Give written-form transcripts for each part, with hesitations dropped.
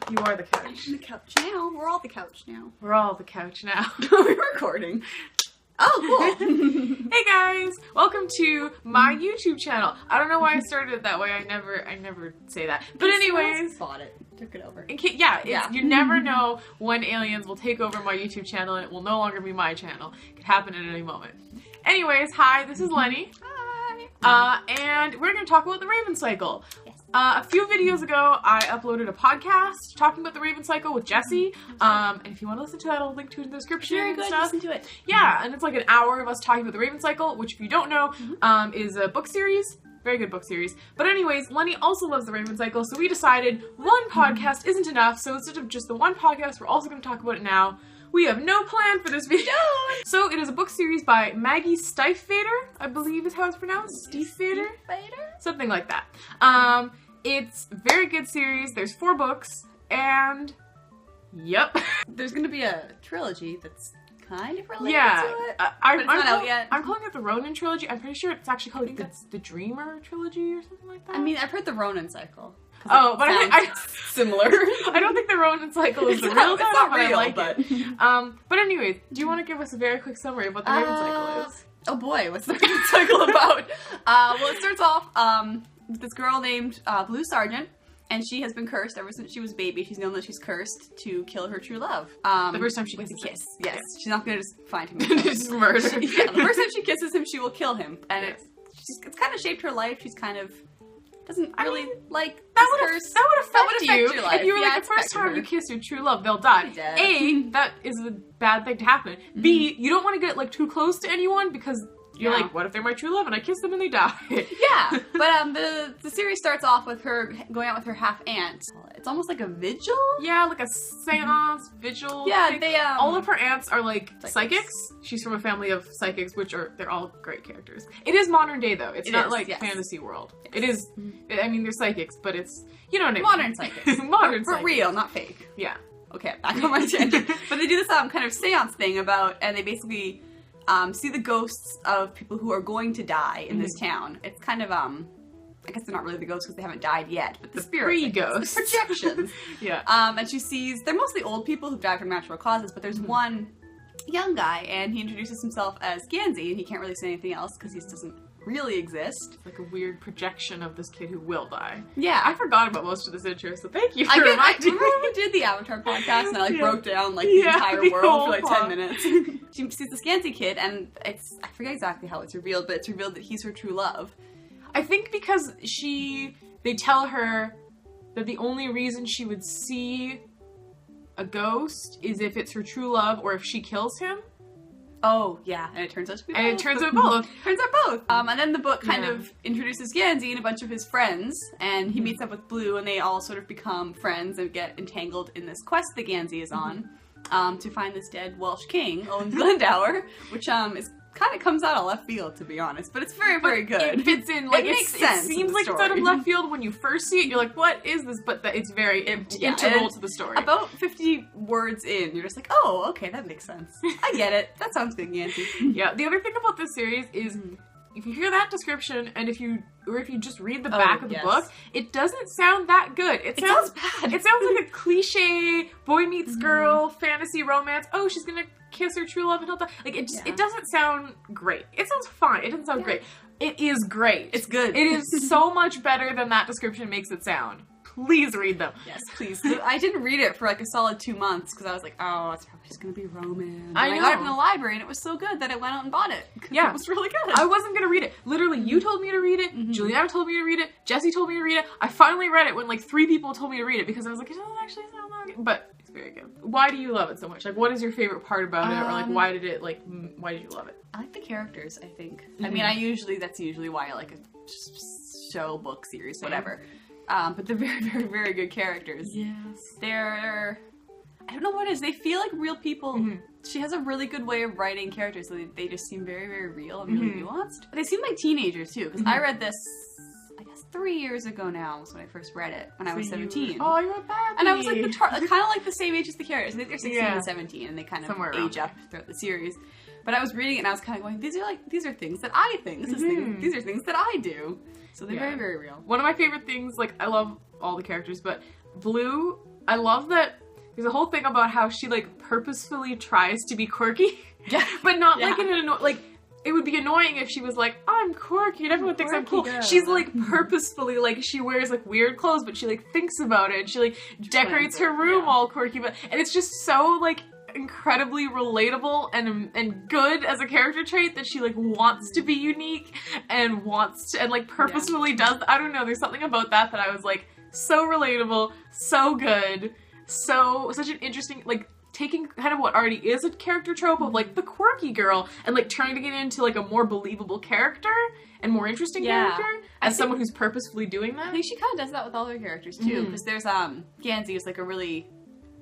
You are the couch. I'm the couch now. We're all the couch now. We're all the couch now. We're recording. Oh, cool. Hey guys, welcome to my YouTube channel. I don't know why I started it that way. I never say that. But anyways, bought it, took it over. You never know when aliens will take over my YouTube channel and it will no longer be my channel. It could happen at any moment. Anyways, hi, this is Lenny. Hi. And we're going to talk about the Raven Cycle. Yes. A few videos ago, I uploaded a podcast talking about the Raven Cycle with Jesse. And if you want to listen to that, I'll link to it in the description. Very and good. stuff. Listen to it. Yeah, and it's like an hour of us talking about the Raven Cycle, which if you don't know, is a book series. Very good book series. But anyways, Lenny also loves the Raven Cycle, so we decided one podcast isn't enough, so instead of just the one podcast, we're also going to talk about it now. We have no plan for this video. So it is a book series by Maggie Stiefvater, I believe is how it's pronounced. Stiefvater? Something like that. It's a very good series. There's 4 books, and yep. There's going to be a trilogy that's kind of related Yeah, to it. I'm not out yet. I'm calling it the Ronin trilogy. I'm pretty sure it's actually called the Dreamer trilogy or something like that. I mean, I've heard the Ronin cycle. Oh, but I similar. I don't think the Ronin cycle is the real it's title, not but I real, like but... it. But anyways, do you want to give us a very quick summary of what the Raven cycle is? Oh boy, what's the Raven cycle about? Well, it starts off with this girl named Blue Sargent, and she has been cursed ever since she was a baby. She's known that she's cursed to kill her true love. The first time she with kisses a kiss. him. Yes, she's not gonna just find him. Just murder. Yeah, the first time she kisses him, she will kill him, and it's kind of shaped her life. She's kind of doesn't really like that would affect you your life. if you were like the first time you kiss your true love, they'll die. A, that is a bad thing to happen. B, you don't want to get like too close to anyone because you're like, what if they're my true love and I kiss them and they die? Yeah, but the series starts off with her going out with her half aunt. It's almost like a vigil. Yeah, like a seance vigil. Yeah, thing. they all of her aunts are like psychics. She's from a family of psychics, they're all great characters. It is modern day though. It's not like fantasy world. Yes. It is. I mean, they're psychics, but it's you know what I mean. Modern psychics. Modern for psychics. real, not fake. Yeah. Okay, back on my tangent. But they do this kind of seance thing and they basically see the ghosts of people who are going to die in this town. It's kind of I guess they're not really the ghosts because they haven't died yet, but the spirit pre-ghosts, the projections. Yeah. And she sees they're mostly old people who die from natural causes, but there's one young guy, and he introduces himself as Gansey, and he can't really say anything else because he doesn't really exist. It's like a weird projection of this kid who will die. Yeah. I forgot about most of this intro, so thank you for reminding me. I remember when we did the Avatar podcast and I broke down like the entire world for like 10 minutes. She sees this Gansey kid, and I forget exactly how it's revealed, but it's revealed that he's her true love. I think because they tell her that the only reason she would see a ghost is if it's her true love or if she kills him. Oh, yeah, and it turns out to be both. And it turns out both. And then the book kind of introduces Gansey and a bunch of his friends, and he meets up with Blue, and they all sort of become friends and get entangled in this quest that Gansey is on, to find this dead Welsh king, Owen Glendower, which is kind of comes out of left field, to be honest, but it's very, very good. It fits in, like, it makes sense. It seems like it's out of left field when you first see it. You're like, what is this? But it's very integral to the story. About 50 words in, you're just like, oh, okay, that makes sense. I get it. That sounds good, Gansey. Yeah, the other thing about this series is if you hear that description and if you just read the back of the book, it doesn't sound that good. It sounds bad. It sounds like a cliche boy meets girl fantasy romance. Oh, she's gonna kiss her true love and he'll die. Like it doesn't sound great. It sounds fine. It doesn't sound great. It is great. It's good. It is so much better than that description makes it sound. Please read them. Yes, please. I didn't read it for like a solid 2 months because I was like, oh, it's probably just going to be romance. I got it from the library and it was so good that I went out and bought it. Yeah. It was really good. I wasn't going to read it. Literally, you told me to read it. Juliana told me to read it. Jesse told me to read it. I finally read it when like 3 people told me to read it because I was like, it doesn't actually sound that good. But it's very good. Why do you love it so much? Like, what is your favorite part about it? Or like, why did you love it? I like the characters, I think. I mean, that's usually why I like a show, book, series, whatever. But they're very, very, very good characters. Yes. They're... I don't know what it is. They feel like real people. She has a really good way of writing characters. So they just seem very, very real and really nuanced. They seem like teenagers, too. Because I read this, I guess, 3 years ago now was when I first read it. When I was 17. You're a baby. And I was like, kind of like the same age as the characters. I think they're 16 and 17. And they kind of age up throughout the series. But I was reading it and I was kind of going, these are things that I think. These are things that I do. So they're very, very real. One of my favorite things, like, I love all the characters, but Blue I love that there's a whole thing about how she, like, purposefully tries to be quirky. Yeah. But not, like, in an like, it would be annoying if she was like, I'm quirky and everyone thinks I'm cool. Girl. She's, like, purposefully, like, she wears, like, weird clothes, but she, like, thinks about it. And she, like, decorates her room all quirky. And it's just so, like, incredibly relatable and good as a character trait that she, like, wants to be unique and wants to, and, like, purposefully does. I don't know, there's something about that I was, like, so relatable, so good, such an interesting, like, taking kind of what already is a character trope of, like, the quirky girl and, like, turning it into, like, a more believable character and more interesting character as someone who's purposefully doing that. I think she kind of does that with all her characters, too, because there's, Gansey is, like, a really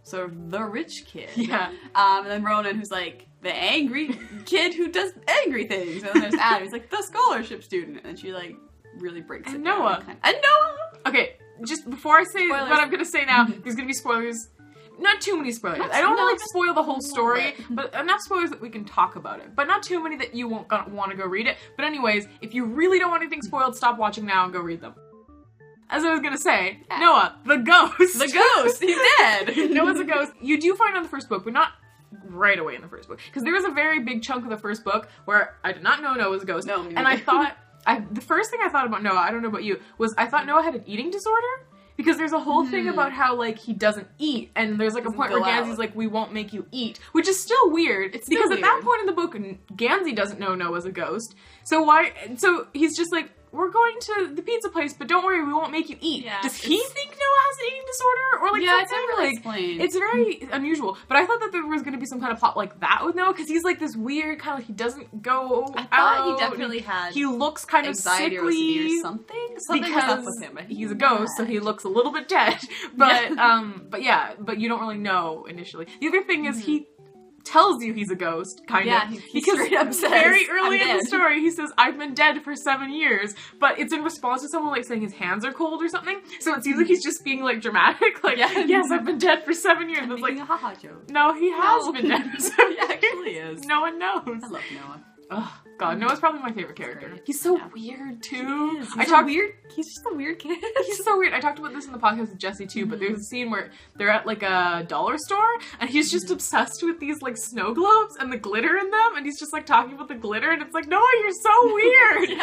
sort of the rich kid. Yeah. And then Ronan, who's, like, the angry kid who does angry things. And then there's Adam, who's, like, the scholarship student. And she, like, really breaks it Noah. down. And Noah! Okay, just before I say what I'm gonna say now, there's gonna be spoilers. Not too many spoilers. I don't want to, like, spoil the whole story, but enough spoilers that we can talk about it. But not too many that you won't want to go read it. But anyways, if you really don't want anything spoiled, stop watching now and go read them. As I was gonna say, Noah, the ghost. The ghost! He's dead! Noah's a ghost. You do find on the first book, but not right away in the first book. Because there was a very big chunk of the first book where I did not know Noah was a ghost. No, and I thought, the first thing I thought about Noah, I don't know about you, was I thought Noah had an eating disorder. Because there's a whole thing about how, like, he doesn't eat, and there's, like, a point where Gansey's like, we won't make you eat, which is still weird. It's because at that point in the book, Gansey doesn't know Noah's a ghost. So he's just like, we're going to the pizza place, but don't worry, we won't make you eat. Yeah, Does he think Noah has an eating disorder? Or, like, it's never really explained. It's very unusual. But I thought that there was going to be some kind of plot like that with Noah, because he's, like, this weird kind of, like, he doesn't go out. I thought he definitely had He looks kind of sickly. Or something? Something was up with him. He's a ghost, so he looks a little bit dead. But, but you don't really know initially. The other thing is he tells you he's a ghost, kind of. He straight up says, very early in the story, he says, I've been dead for 7 years, but it's in response to someone, like, saying his hands are cold or something, so it seems like he's just being, like, dramatic, like, yes, I've been dead for 7 years. I'm and it's making like, a haha joke. No, he has been dead for 7 years. He actually is. No one knows. I love Noah. Oh, God, Noah's probably my favorite character. He's so weird, too. He's just a weird kid. He's so weird. I talked about this in the podcast with Jesse, too, but there's a scene where they're at, like, a dollar store, and he's just obsessed with these, like, snow globes and the glitter in them, and he's just, like, talking about the glitter, and it's like, Noah, you're so weird!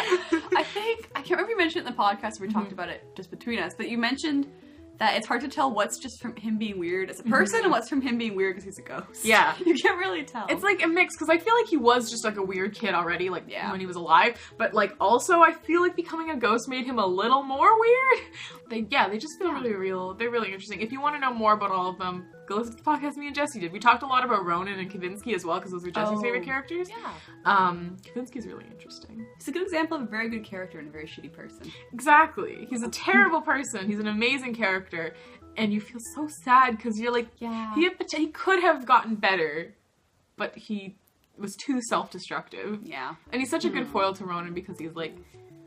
I can't remember if you mentioned it in the podcast, we talked about it just between us, but you mentioned that it's hard to tell what's just from him being weird as a person and what's from him being weird because he's a ghost. Yeah. You can't really tell. It's like a mix, because I feel like he was just, like, a weird kid already, like, when he was alive, but, like, also I feel like becoming a ghost made him a little more weird. They just feel really real. They're really interesting. If you want to know more about all of them, go listen to the podcast me and Jesse did. We talked a lot about Ronan and Kavinsky as well, because those are Jesse's favorite characters. Yeah. Kavinsky's really interesting. He's a good example of a very good character and a very shitty person. Exactly. He's a terrible person. He's an amazing character. And you feel so sad because you're like, he could have gotten better, but he was too self-destructive. Yeah. And he's such a good foil to Ronan because he's like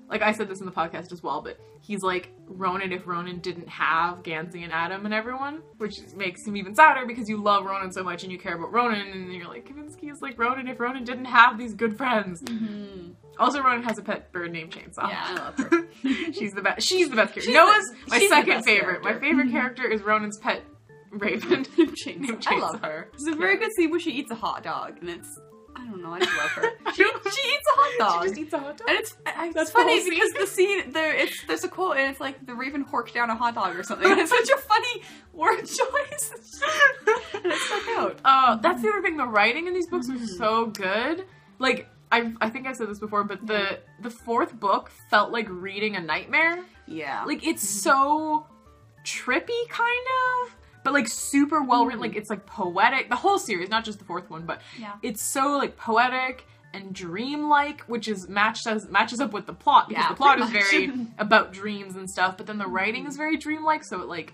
I said this in the podcast as well, but he's like Ronan if Ronan didn't have Gansey and Adam and everyone, which makes him even sadder because you love Ronan so much and you care about Ronan, and you're like, Kavinsky is like Ronan if Ronan didn't have these good friends. Mm-hmm. Also, Ronan has a pet bird named Chainsaw. Yeah, I love her. She's the best. She's the best character. Noah's my second favorite. My favorite character is Ronan's pet raven named Chainsaw. I love her. There's a very good scene where she eats a hot dog, and it's, I don't know, I just love her. She eats a hot dog. She just eats a hot dog? And it's funny because the scene, there's a quote, and it's like, the raven horked down a hot dog or something. And it's such a funny word choice. And it stuck out. That's the other thing, the writing in these books was so good. Like, I think I said this before, but the fourth book felt like reading a nightmare. Yeah. Like, it's so trippy, kind of, but, like, super well written. Like, it's, like, poetic. The whole series, not just the fourth one, but it's so, like, poetic and dreamlike, which is matches up with the plot, because the plot is very about dreams and stuff, but then the writing is very dreamlike, so it, like,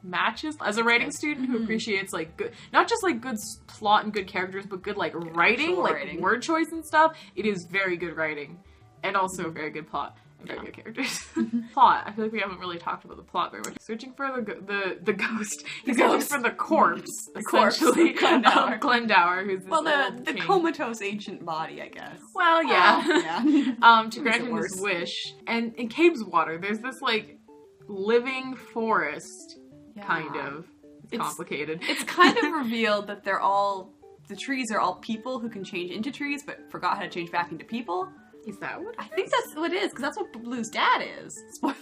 matches. As a writing student who appreciates, like, good, not just, like, good plot and good characters, but good, like, writing, like, word choice and stuff, it is very good writing, and also very good plot. Very good characters. Plot. I feel like we haven't really talked about the plot very much. Searching for the ghost. He's searching for the corpse, essentially. Glendower, who's this the comatose ancient body, I guess. Well, yeah. To grant him his wish. And in Cabe's Water, there's this, like, living forest, kind of. complicated. It's kind of revealed that the trees are all people who can change into trees, but forgot how to change back into people. Is that what? I think that's what it is, because that's what Blue's dad is. Spoilers.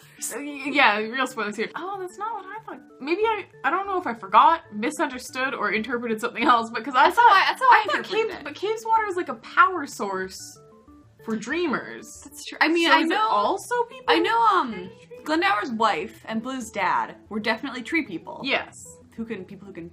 Yeah, real spoilers here. Oh, that's not what I thought. Maybe I don't know if I forgot, misunderstood, or interpreted something else, because that's how I interpreted it. But Caves Water is like a power source for dreamers. That's true. I mean, so I is know. It also people. I know. Glendower's wife and Blue's dad were definitely tree people. Yes. People who can.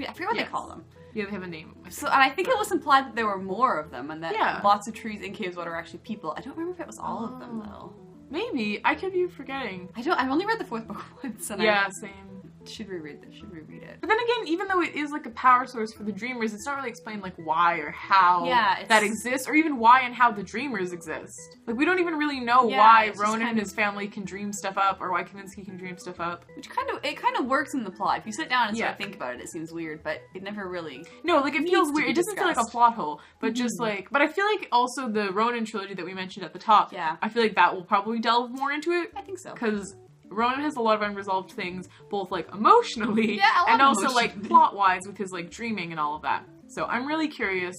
I forget what they call them. Yeah, they have a name. So, and I think it was implied that there were more of them, and that lots of trees in Caves Water are actually people. I don't remember if it was all of them though. Maybe I could be forgetting. I've only read the 4th book once, and same. Should reread it. But then again, even though it is like a power source for the dreamers, it's not really explained like why or how that exists, or even why and how the dreamers exist. Like we don't even really know why Ronan and his family can dream stuff up, or why Kaminsky can dream stuff up. Which kind of works in the plot. If you sit down and start to think about it, it seems weird, but it never really. No, like it feels weird. It doesn't feel like a plot hole, but just like. But I feel like also the Ronan trilogy that we mentioned at the top. Yeah. I feel like that will probably delve more into it. I think so. Because Ronan has a lot of unresolved things, both like emotionally and also emotionally. like plot-wise with his like dreaming and all of that. So I'm really curious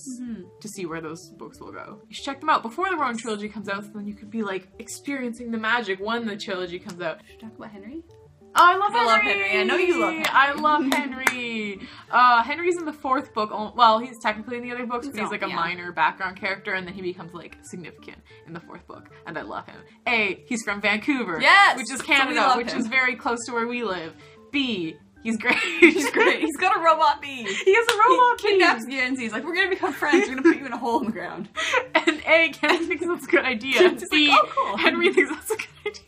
to see where those books will go. You should check them out before the Ronan trilogy comes out, so then you could be like experiencing the magic when the trilogy comes out. Should we talk about Henry? Oh, I love Henry. I love Henry. I know you love Henry. I love Henry. Henry's in the 4th book. Well, he's technically in the other books, but he's like a minor background character, and then he becomes like significant in the 4th book, and I love him. A, he's from Vancouver, which is Canada, which is very close to where we live. B, he's great. He's great. He's got a robot bee. He has a robot bee. He kidnaps Gansey. He's like, we're gonna become friends. We're gonna put you in a hole in the ground. And A, Gansey thinks that's a good idea. And B, like, oh, cool. Henry thinks that's a good idea.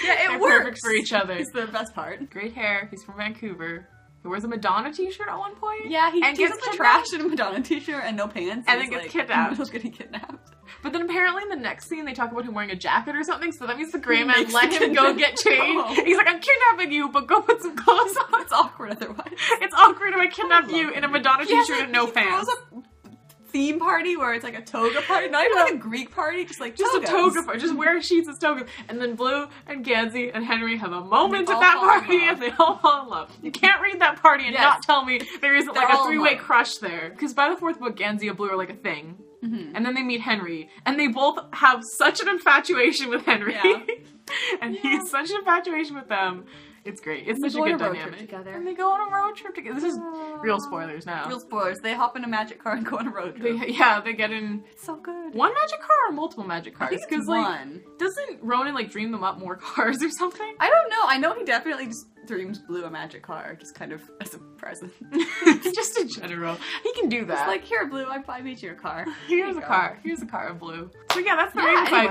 Yeah, They're works. perfect for each other. It's the best part. Great hair. He's from Vancouver. He wears a Madonna t-shirt at one point. Yeah, he gets gets the trash in a Madonna t-shirt and no pants. And then gets kidnapped. He's getting kidnapped. But then apparently in the next scene they talk about him wearing a jacket or something, so that means the Grey Man let him go get changed. He's like, I'm kidnapping you, but go put some clothes on. It's awkward otherwise. It's awkward if I kidnap you in a Madonna t-shirt and no pants. Theme party where it's like a toga party, not even like a Greek party, just like just togas. a toga party, just wear sheets as togas. And then Blue and Gansey and Henry have a moment at that party and they all fall in love. You can't read that party and not tell me there isn't like a 3-way crush there. Because by the 4th book, Gansey and Blue are like a thing. And then they meet Henry, and they both have such an infatuation with Henry. And he's such an infatuation with them. It's great. It's such a good dynamic. And they go on a road trip together. This is real spoilers now. Real spoilers. They hop in a magic car and go on a road trip. They get in. It's so good. One magic car or multiple magic cars? Because like, doesn't Ronan like dream them up more cars or something? I don't know. I know he definitely just dreams Blue a magic car, just kind of as a present. Just in general, he can do that. It's like, here, Blue, I made you a car. Here's a car. Here's a car of Blue. So yeah, that's the Raven Cycle.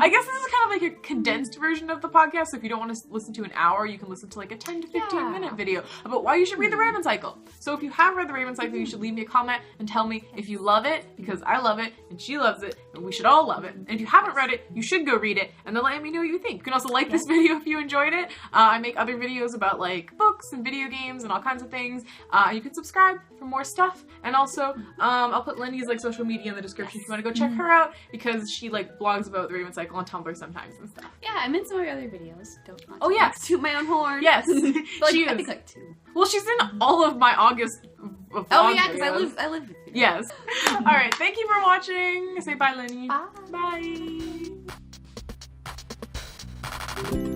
I guess this is kind of like a condensed version of the podcast. So if you don't want to listen to an hour, you can listen to like a 10 to 15 minute video about why you should read the Raven Cycle. So if you have read the Raven Cycle, you should leave me a comment and tell me if you love it, because I love it and she loves it and we should all love it. And if you haven't read it, you should go read it and then let me know what you think. You can also like this video if you enjoyed it. I make other videos about like books and video games and all kinds of things. You can subscribe for more stuff, and also I'll put Lindy's like social media in the description if you want to go check her out, because she like blogs about the Raven Cycle on Tumblr sometimes and stuff. Yeah, I'm in some of my other videos. Oh yes, toot my own horn. Yes, like, I think like 2. Well, she's in all of my August vlog yeah, because videos. I live with you. Yes. All right, thank you for watching. Say bye, Lindy. Bye. Bye.